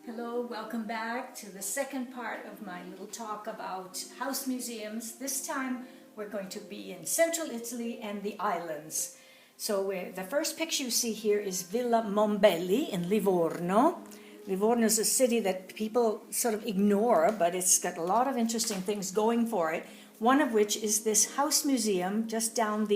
Hello, welcome back to the second part of my little talk about house museums. This time we're going to be in central Italy and the islands. So the first picture you see here is Villa Mombelli in Livorno. Livorno is a city that people sort of ignore, but it's got a lot of interesting things going for it. One of which is this house museum just down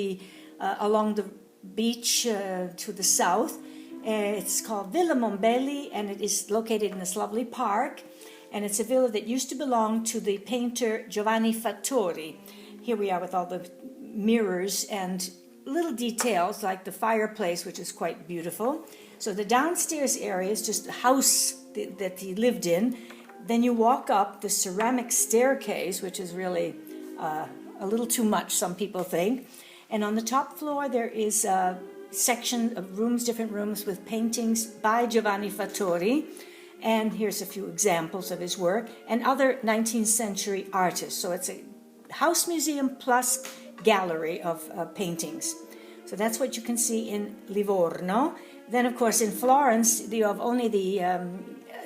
along the beach to the south. It's called Villa Mombelli, and it is located in this lovely park, and it's a villa that used to belong to the painter Giovanni Fattori. Here we are with all the mirrors and little details like the fireplace, which is quite beautiful. So the downstairs area is just a house that he lived in. Then you walk up the ceramic staircase, which is really a little too much, some people think. And on the top floor there is a section of rooms, different rooms with paintings by Giovanni Fattori, and here's a few examples of his work, and other 19th century artists. So it's a house museum plus gallery of paintings. So that's what you can see in Livorno. Then of course in Florence you have only the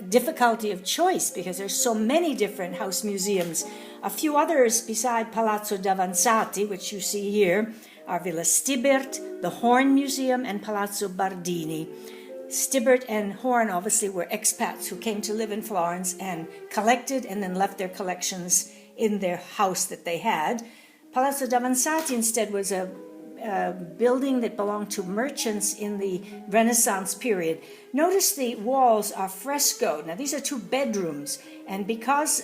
difficulty of choice because there's so many different house museums. A few others beside Palazzo d'Avanzati, which you see here, are Villa Stibert, the Horn Museum, and Palazzo Bardini. Stibert and Horn obviously were expats who came to live in Florence and collected and then left their collections in their house that they had. Palazzo d'Avanzati instead was a building that belonged to merchants in the Renaissance period. Notice the walls are frescoed. Now these are two bedrooms, and because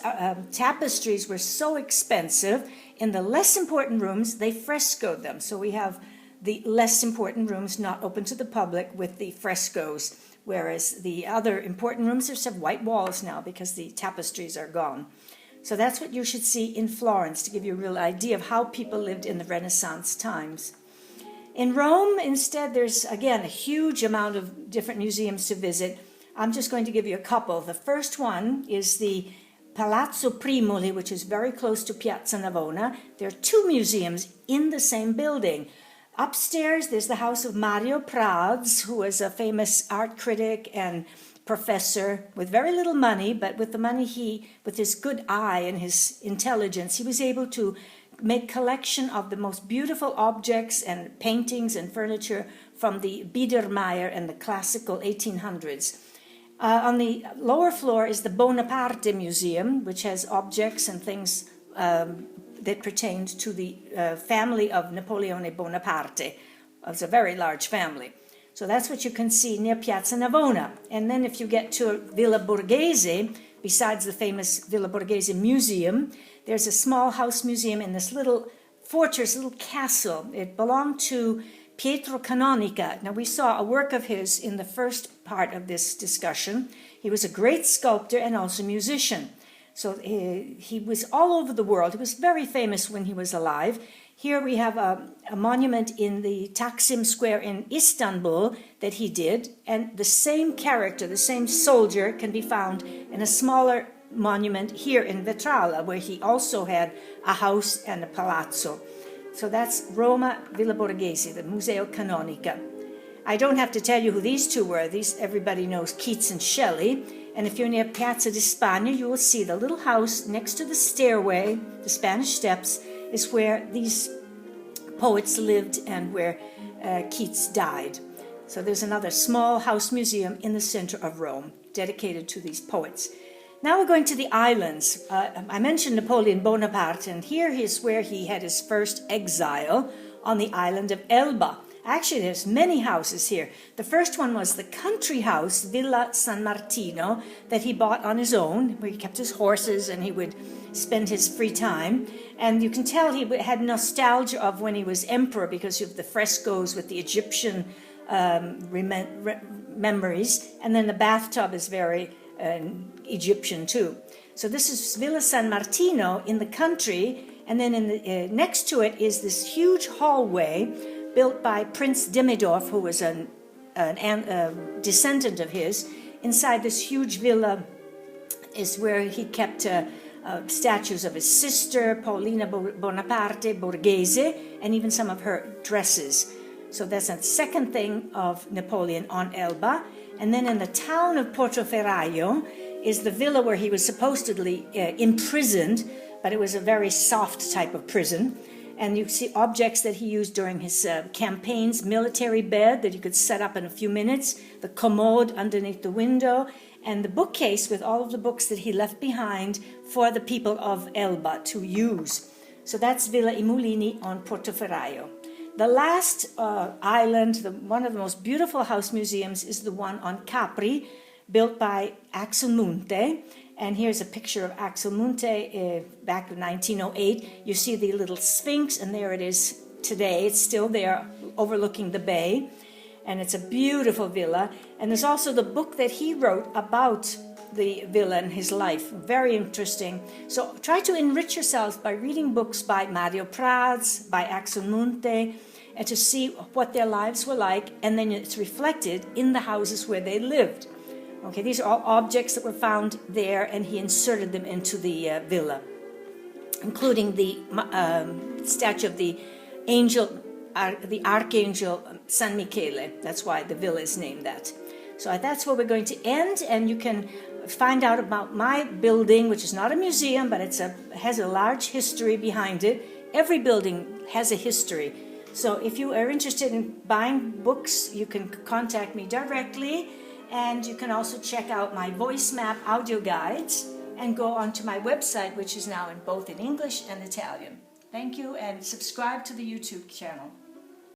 tapestries were so expensive, in the less important rooms they frescoed them. So we have the less important rooms not open to the public with the frescoes, whereas the other important rooms just have white walls now because the tapestries are gone. So that's what you should see in Florence to give you a real idea of how people lived in the Renaissance times. In Rome, instead, there's, again, a huge amount of different museums to visit. I'm just going to give you a couple. The first one is the Palazzo Primoli, which is very close to Piazza Navona. There are two museums in the same building. Upstairs, there's the house of Mario Prats, who was a famous art critic and professor with very little money, but with the money with his good eye and his intelligence, he was able to make collection of the most beautiful objects and paintings and furniture from the Biedermeier and the classical 1800s. On the lower floor is the Bonaparte Museum, which has objects and things that pertained to the family of Napoleone Bonaparte. It was a very large family. So that's what you can see near Piazza Navona. And then if you get to Villa Borghese, besides the famous Villa Borghese Museum, there's a small house museum in this little fortress, little castle. It belonged to Pietro Canonica. Now we saw a work of his in the first part of this discussion. He was a great sculptor and also musician. So he was all over the world. He was very famous when he was alive. Here we have a monument in the Taksim Square in Istanbul that he did, and the same character, the same soldier, can be found in a smaller monument here in Vetralla, where he also had a house and a palazzo. So that's Roma Villa Borghese, the Museo Canonica. I don't have to tell you who these two were. Everybody knows Keats and Shelley. And if you're near Piazza di Spagna, you will see the little house next to the stairway, the Spanish Steps, is where these poets lived and where Keats died. So there's another small house museum in the center of Rome dedicated to these poets. Now we're going to the islands. I mentioned Napoleon Bonaparte, and here is where he had his first exile on the island of Elba. Actually, there's many houses here. The first one was the country house, Villa San Martino, that he bought on his own, where he kept his horses and he would spend his free time. And you can tell he had nostalgia of when he was emperor because of the frescoes with the Egyptian memories. And then the bathtub is very Egyptian too. So this is Villa San Martino in the country, and then in the, next to it is this huge hallway built by Prince Demidov, who was a descendant of his. Inside this huge villa is where he kept statues of his sister, Paolina Bonaparte Borghese, and even some of her dresses. So that's a second thing of Napoleon on Elba. And then in the town of Portoferraio is the villa where he was supposedly imprisoned, but it was a very soft type of prison. And you see objects that he used during his campaigns, military bed that you could set up in a few minutes, the commode underneath the window, and the bookcase with all of the books that he left behind for the people of Elba to use. So that's Villa I Mulini on Portoferraio. The last island, one of the most beautiful house museums, is the one on Capri, built by Axel Munthe. And here's a picture of Axel Munthe back in 1908. You see the little Sphinx, and there it is today. It's still there overlooking the bay. And it's a beautiful villa. And there's also the book that he wrote about the villa and his life. Very interesting. So try to enrich yourselves by reading books by Mario Prats, by Axel Munthe, and to see what their lives were like. And then it's reflected in the houses where they lived. Okay, these are all objects that were found there, and he inserted them into the villa, including the statue of the angel, the archangel San Michele. That's why the villa is named that. So that's where we're going to end, and you can find out about my building, which is not a museum, but has a large history behind it. Every building has a history. So if you are interested in buying books, you can contact me directly. And you can also check out my voice map audio guides and go onto my website, which is now both in English and Italian. Thank you, and subscribe to the YouTube channel.